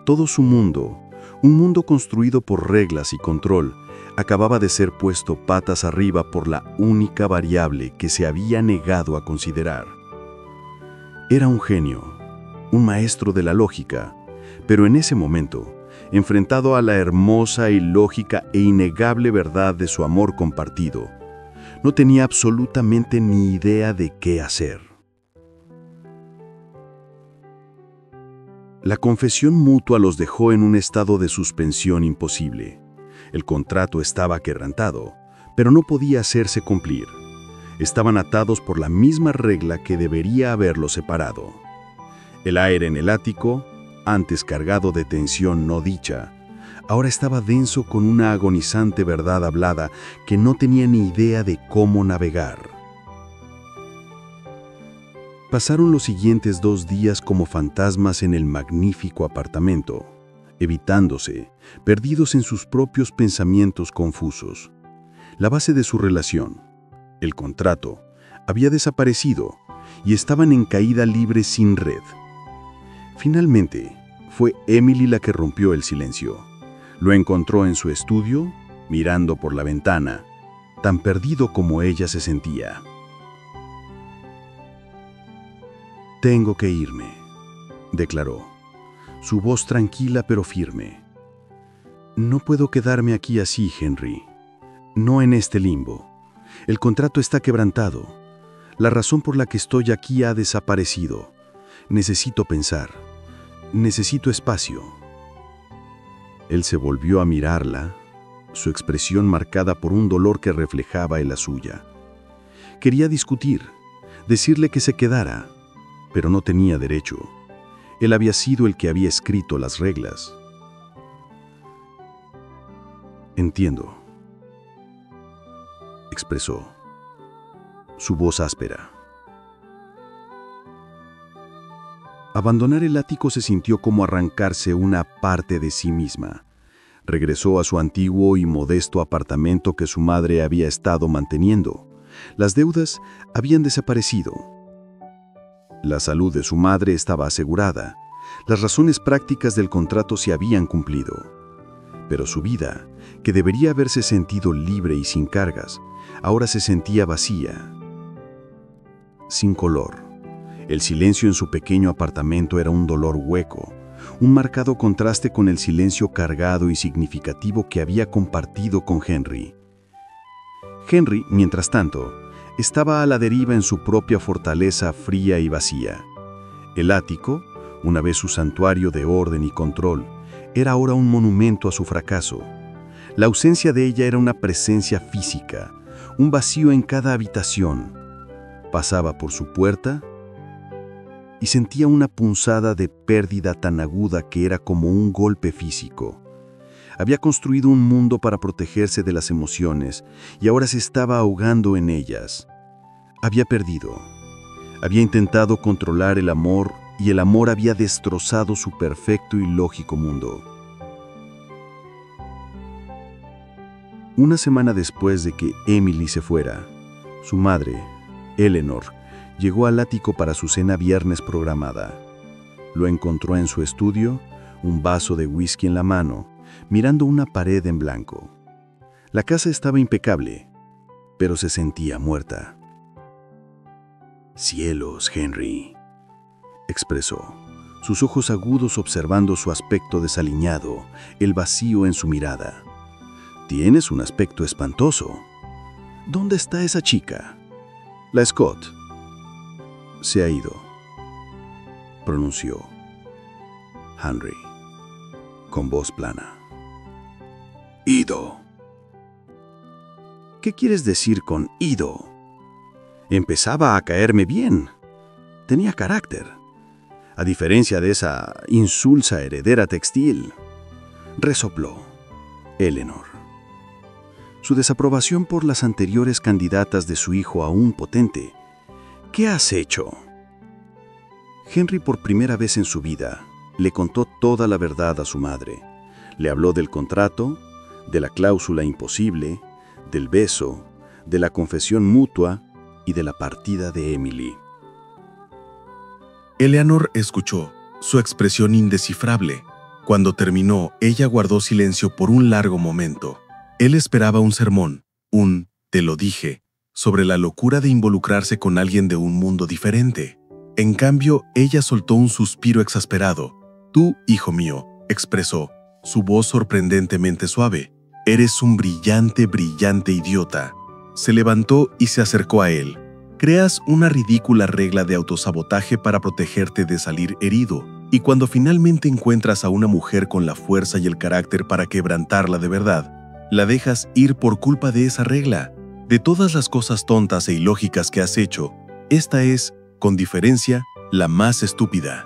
Todo su mundo, un mundo construido por reglas y control, acababa de ser puesto patas arriba por la única variable que se había negado a considerar. Era un genio, un maestro de la lógica, pero en ese momento, enfrentado a la hermosa y lógica e innegable verdad de su amor compartido, no tenía absolutamente ni idea de qué hacer. La confesión mutua los dejó en un estado de suspensión imposible. El contrato estaba quebrantado, pero no podía hacerse cumplir. Estaban atados por la misma regla que debería haberlos separado. El aire en el ático, antes cargado de tensión no dicha, ahora estaba denso con una agonizante verdad hablada que no tenía ni idea de cómo navegar. Pasaron los siguientes 2 días como fantasmas en el magnífico apartamento, evitándose, perdidos en sus propios pensamientos confusos. La base de su relación, el contrato, había desaparecido y estaban en caída libre sin red. Finalmente, fue Emily la que rompió el silencio. Lo encontró en su estudio, mirando por la ventana, tan perdido como ella se sentía. «Tengo que irme», declaró, su voz tranquila pero firme. «No puedo quedarme aquí así, Henry. No en este limbo. El contrato está quebrantado. La razón por la que estoy aquí ha desaparecido. Necesito pensar. Necesito espacio». Él se volvió a mirarla, su expresión marcada por un dolor que reflejaba en la suya. Quería discutir, decirle que se quedara, pero no tenía derecho. Él había sido el que había escrito las reglas. «Entiendo», expresó, su voz áspera. Abandonar el ático se sintió como arrancarse una parte de sí misma, Regresó a su antiguo y modesto apartamento que su madre había estado manteniendo. Las deudas habían desaparecido. La salud de su madre estaba asegurada. Las razones prácticas del contrato se habían cumplido. Pero su vida, que debería haberse sentido libre y sin cargas, ahora se sentía vacía, sin color. El silencio en su pequeño apartamento era un dolor hueco, un marcado contraste con el silencio cargado y significativo que había compartido con Henry. Henry, mientras tanto, estaba a la deriva en su propia fortaleza fría y vacía. El ático, una vez su santuario de orden y control, era ahora un monumento a su fracaso. La ausencia de ella era una presencia física, un vacío en cada habitación. Pasaba por su puerta y sentía una punzada de pérdida tan aguda que era como un golpe físico. Había construido un mundo para protegerse de las emociones y ahora se estaba ahogando en ellas. Había perdido. Había intentado controlar el amor y el amor había destrozado su perfecto y lógico mundo. Una semana después de que Emily se fuera, su madre, Eleanor, llegó al ático para su cena viernes programada. Lo encontró en su estudio, un vaso de whisky en la mano, mirando una pared en blanco. La casa estaba impecable, pero se sentía muerta. «Cielos, Henry», expresó, sus ojos agudos observando su aspecto desaliñado, el vacío en su mirada. «Tienes un aspecto espantoso. ¿Dónde está esa chica?» «La Scott». «Se ha ido», pronunció Henry, con voz plana. «Ido». «¿Qué quieres decir con ido?» «Empezaba a caerme bien. Tenía carácter. A diferencia de esa insulsa heredera textil», resopló Eleanor. Su desaprobación por las anteriores candidatas de su hijo aún potente. «¿Qué has hecho?» Henry, por primera vez en su vida, le contó toda la verdad a su madre. Le habló del contrato, de la cláusula imposible, del beso, de la confesión mutua y de la partida de Emily. Eleanor escuchó, su expresión indescifrable. Cuando terminó, ella guardó silencio por un largo momento. Él esperaba un sermón, «te lo dije», sobre la locura de involucrarse con alguien de un mundo diferente. En cambio, ella soltó un suspiro exasperado. «Tú, hijo mío», expresó, su voz sorprendentemente suave, «eres un brillante, brillante idiota». Se levantó y se acercó a él. «Creas una ridícula regla de autosabotaje para protegerte de salir herido, y cuando finalmente encuentras a una mujer con la fuerza y el carácter para quebrantarla de verdad, la dejas ir por culpa de esa regla. De todas las cosas tontas e ilógicas que has hecho, esta es, con diferencia, la más estúpida».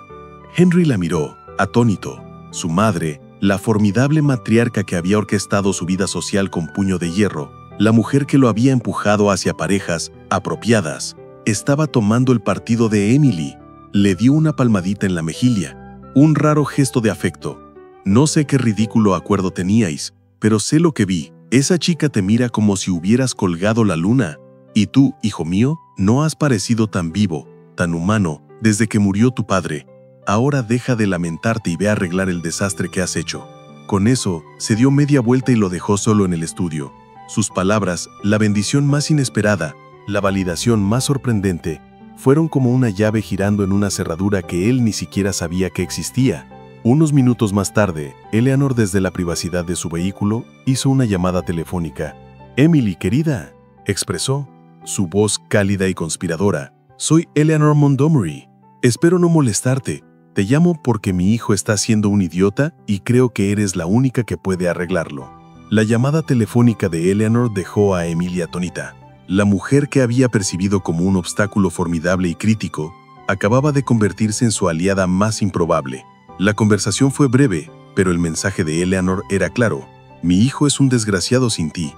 Henry la miró, atónito. Su madre, la formidable matriarca que había orquestado su vida social con puño de hierro, la mujer que lo había empujado hacia parejas apropiadas, estaba tomando el partido de Emily. Le dio una palmadita en la mejilla, un raro gesto de afecto. «No sé qué ridículo acuerdo teníais, pero sé lo que vi. Esa chica te mira como si hubieras colgado la luna. Y tú, hijo mío, no has parecido tan vivo, tan humano, desde que murió tu padre. Ahora deja de lamentarte y ve a arreglar el desastre que has hecho». Con eso, se dio media vuelta y lo dejó solo en el estudio. Sus palabras, la bendición más inesperada, la validación más sorprendente, fueron como una llave girando en una cerradura que él ni siquiera sabía que existía. Unos minutos más tarde, Eleanor, desde la privacidad de su vehículo, hizo una llamada telefónica. «Emily, querida», expresó, su voz cálida y conspiradora. «Soy Eleanor Montgomery. Espero no molestarte. Te llamo porque mi hijo está siendo un idiota y creo que eres la única que puede arreglarlo». La llamada telefónica de Eleanor dejó a Emily atónita. La mujer que había percibido como un obstáculo formidable y crítico, acababa de convertirse en su aliada más improbable. La conversación fue breve, pero el mensaje de Eleanor era claro. «Mi hijo es un desgraciado sin ti.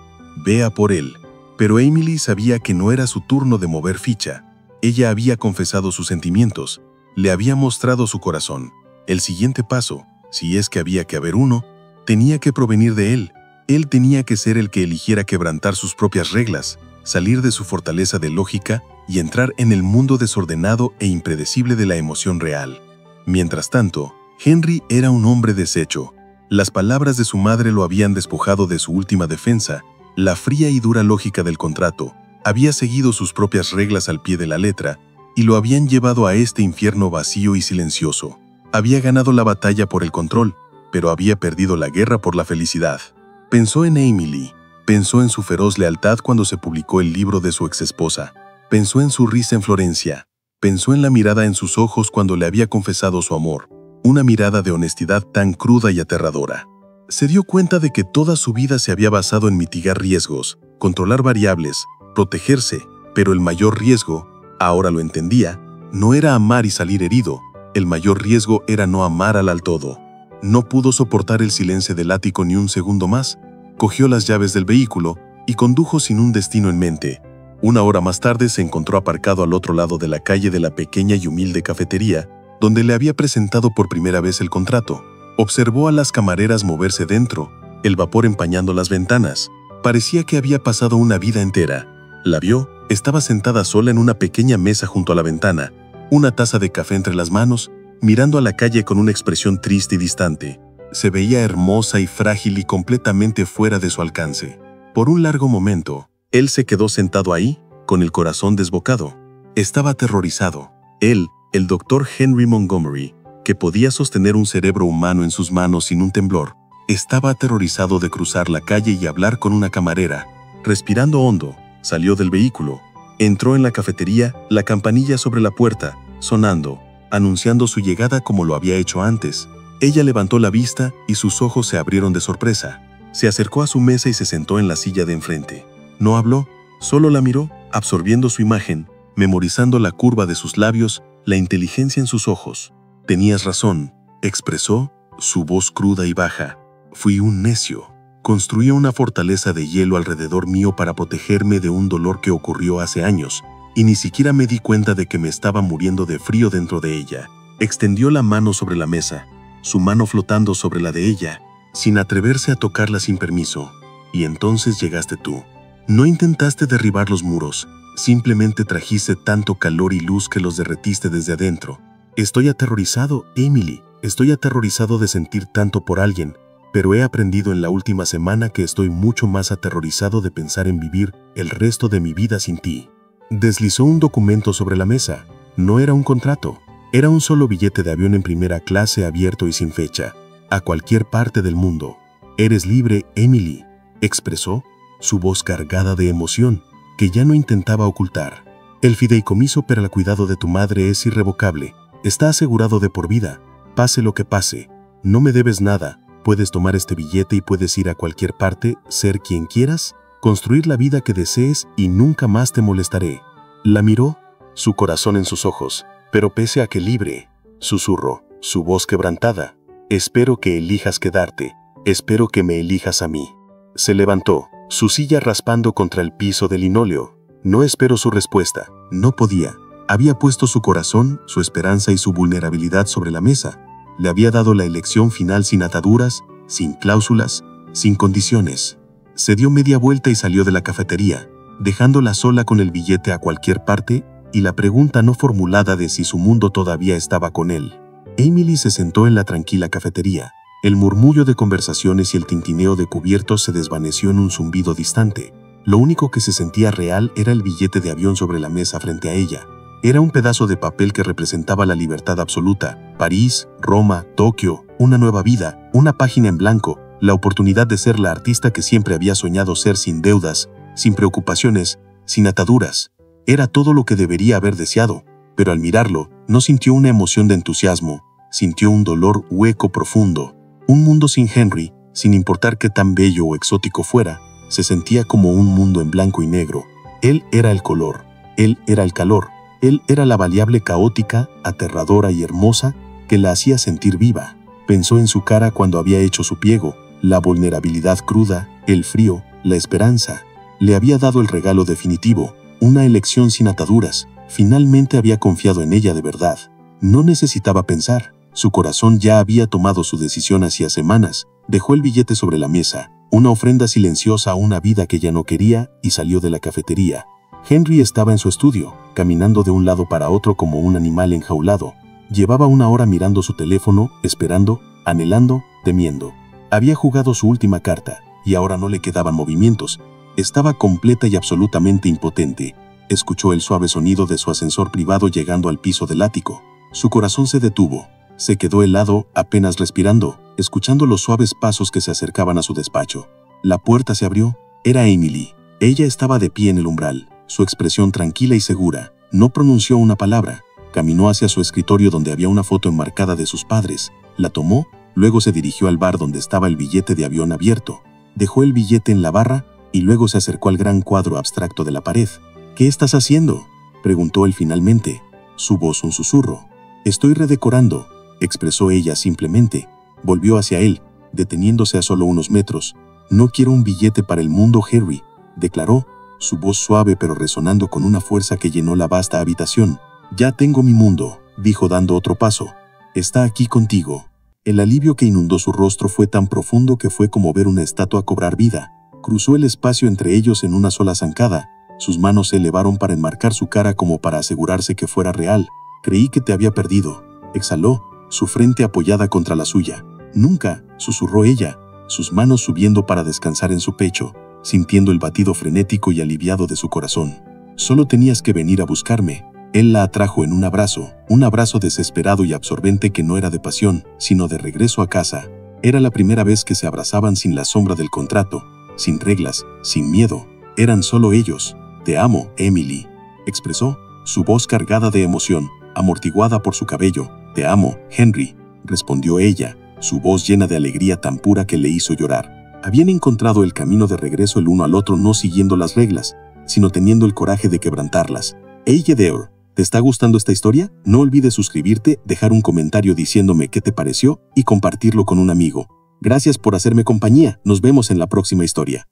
Ve a por él». Pero Emily sabía que no era su turno de mover ficha. Ella había confesado sus sentimientos, le había mostrado su corazón. El siguiente paso, si es que había que haber uno, tenía que provenir de él. Él tenía que ser el que eligiera quebrantar sus propias reglas, salir de su fortaleza de lógica y entrar en el mundo desordenado e impredecible de la emoción real. Mientras tanto, Henry era un hombre deshecho. Las palabras de su madre lo habían despojado de su última defensa. La fría y dura lógica del contrato había seguido sus propias reglas al pie de la letra y lo habían llevado a este infierno vacío y silencioso. Había ganado la batalla por el control, pero había perdido la guerra por la felicidad. Pensó en Emily, pensó en su feroz lealtad cuando se publicó el libro de su exesposa, pensó en su risa en Florencia, pensó en la mirada en sus ojos cuando le había confesado su amor, una mirada de honestidad tan cruda y aterradora. Se dio cuenta de que toda su vida se había basado en mitigar riesgos, controlar variables, protegerse, pero el mayor riesgo, ahora lo entendía, no era amar y salir herido, el mayor riesgo era no amar al todo. No pudo soportar el silencio del ático ni un segundo más, cogió las llaves del vehículo y condujo sin un destino en mente. Una hora más tarde se encontró aparcado al otro lado de la calle de la pequeña y humilde cafetería, donde le había presentado por primera vez el contrato. Observó a las camareras moverse dentro, el vapor empañando las ventanas. Parecía que había pasado una vida entera. La vio, estaba sentada sola en una pequeña mesa junto a la ventana, una taza de café entre las manos, mirando a la calle con una expresión triste y distante. Se veía hermosa y frágil y completamente fuera de su alcance. Por un largo momento, él se quedó sentado ahí, con el corazón desbocado. Estaba aterrorizado. Él, el doctor Henry Montgomery, que podía sostener un cerebro humano en sus manos sin un temblor, estaba aterrorizado de cruzar la calle y hablar con una camarera. Respirando hondo, salió del vehículo. Entró en la cafetería, la campanilla sobre la puerta, sonando, anunciando su llegada como lo había hecho antes. Ella levantó la vista y sus ojos se abrieron de sorpresa. Se acercó a su mesa y se sentó en la silla de enfrente. No habló, solo la miró, absorbiendo su imagen, memorizando la curva de sus labios, la inteligencia en sus ojos. «Tenías razón», expresó, su voz cruda y baja. «Fui un necio. Construí una fortaleza de hielo alrededor mío para protegerme de un dolor que ocurrió hace años, y ni siquiera me di cuenta de que me estaba muriendo de frío dentro de ella». Extendió la mano sobre la mesa, su mano flotando sobre la de ella, sin atreverse a tocarla sin permiso. «Y entonces llegaste tú. No intentaste derribar los muros, simplemente trajiste tanto calor y luz que los derretiste desde adentro. Estoy aterrorizado, Emily, estoy aterrorizado de sentir tanto por alguien, pero he aprendido en la última semana que estoy mucho más aterrorizado de pensar en vivir el resto de mi vida sin ti». Deslizó un documento sobre la mesa. No era un contrato, era un solo billete de avión en primera clase abierto y sin fecha, a cualquier parte del mundo. «Eres libre, Emily», expresó, su voz cargada de emoción, que ya no intentaba ocultar. «El fideicomiso para el cuidado de tu madre es irrevocable. Está asegurado de por vida. Pase lo que pase. No me debes nada. Puedes tomar este billete y puedes ir a cualquier parte, ser quien quieras, construir la vida que desees y nunca más te molestaré». La miró, su corazón en sus ojos, pero pese a que libre, susurró, su voz quebrantada. «Espero que elijas quedarte. Espero que me elijas a mí». Se levantó, su silla raspando contra el piso de linóleo. No esperó su respuesta. No podía. Había puesto su corazón, su esperanza y su vulnerabilidad sobre la mesa. Le había dado la elección final sin ataduras, sin cláusulas, sin condiciones. Se dio media vuelta y salió de la cafetería, dejándola sola con el billete a cualquier parte y la pregunta no formulada de si su mundo todavía estaba con él. Emily se sentó en la tranquila cafetería. El murmullo de conversaciones y el tintineo de cubiertos se desvaneció en un zumbido distante. Lo único que se sentía real era el billete de avión sobre la mesa frente a ella. Era un pedazo de papel que representaba la libertad absoluta. París, Roma, Tokio, una nueva vida, una página en blanco, la oportunidad de ser la artista que siempre había soñado ser, sin deudas, sin preocupaciones, sin ataduras. Era todo lo que debería haber deseado, pero al mirarlo, no sintió una emoción de entusiasmo, sintió un dolor hueco profundo. Un mundo sin Henry, sin importar qué tan bello o exótico fuera, se sentía como un mundo en blanco y negro. Él era el color, él era el calor, él era la variable caótica, aterradora y hermosa que la hacía sentir viva. Pensó en su cara cuando había hecho su pliego, la vulnerabilidad cruda, el frío, la esperanza. Le había dado el regalo definitivo, una elección sin ataduras. Finalmente había confiado en ella de verdad. No necesitaba pensar, Su corazón ya había tomado su decisión hacía semanas. Dejó el billete sobre la mesa, una ofrenda silenciosa a una vida que ya no quería, y salió de la cafetería. Henry estaba en su estudio, caminando de un lado para otro como un animal enjaulado. Llevaba una hora mirando su teléfono, esperando, anhelando, temiendo. Había jugado su última carta, y ahora no le quedaban movimientos. Estaba completa y absolutamente impotente. Escuchó el suave sonido de su ascensor privado llegando al piso del ático. Su corazón se detuvo. Se quedó helado, apenas respirando, escuchando los suaves pasos que se acercaban a su despacho. La puerta se abrió. Era Emily. Ella estaba de pie en el umbral, su expresión tranquila y segura. No pronunció una palabra. Caminó hacia su escritorio donde había una foto enmarcada de sus padres. La tomó, luego se dirigió al bar donde estaba el billete de avión abierto. Dejó el billete en la barra y luego se acercó al gran cuadro abstracto de la pared. «¿Qué estás haciendo?», preguntó él finalmente. Su voz un susurro. «Estoy redecorando», expresó ella simplemente. Volvió hacia él, deteniéndose a solo unos metros. «No quiero un billete para el mundo, Henry», declaró, su voz suave pero resonando con una fuerza que llenó la vasta habitación. «Ya tengo mi mundo», dijo dando otro paso. «Está aquí contigo». El alivio que inundó su rostro fue tan profundo que fue como ver una estatua cobrar vida. Cruzó el espacio entre ellos en una sola zancada. Sus manos se elevaron para enmarcar su cara como para asegurarse que fuera real. «Creí que te había perdido», exhaló, su frente apoyada contra la suya. «Nunca», susurró ella, sus manos subiendo para descansar en su pecho, sintiendo el batido frenético y aliviado de su corazón. «Solo tenías que venir a buscarme». Él la atrajo en un abrazo desesperado y absorbente que no era de pasión, sino de regreso a casa. Era la primera vez que se abrazaban sin la sombra del contrato, sin reglas, sin miedo. Eran solo ellos. «Te amo, Emily», expresó, su voz cargada de emoción, amortiguada por su cabello. «Te amo, Henry», respondió ella, su voz llena de alegría tan pura que le hizo llorar. Habían encontrado el camino de regreso el uno al otro, no siguiendo las reglas, sino teniendo el coraje de quebrantarlas. «Hey, Gedeon, ¿te está gustando esta historia? No olvides suscribirte, dejar un comentario diciéndome qué te pareció y compartirlo con un amigo. Gracias por hacerme compañía. Nos vemos en la próxima historia».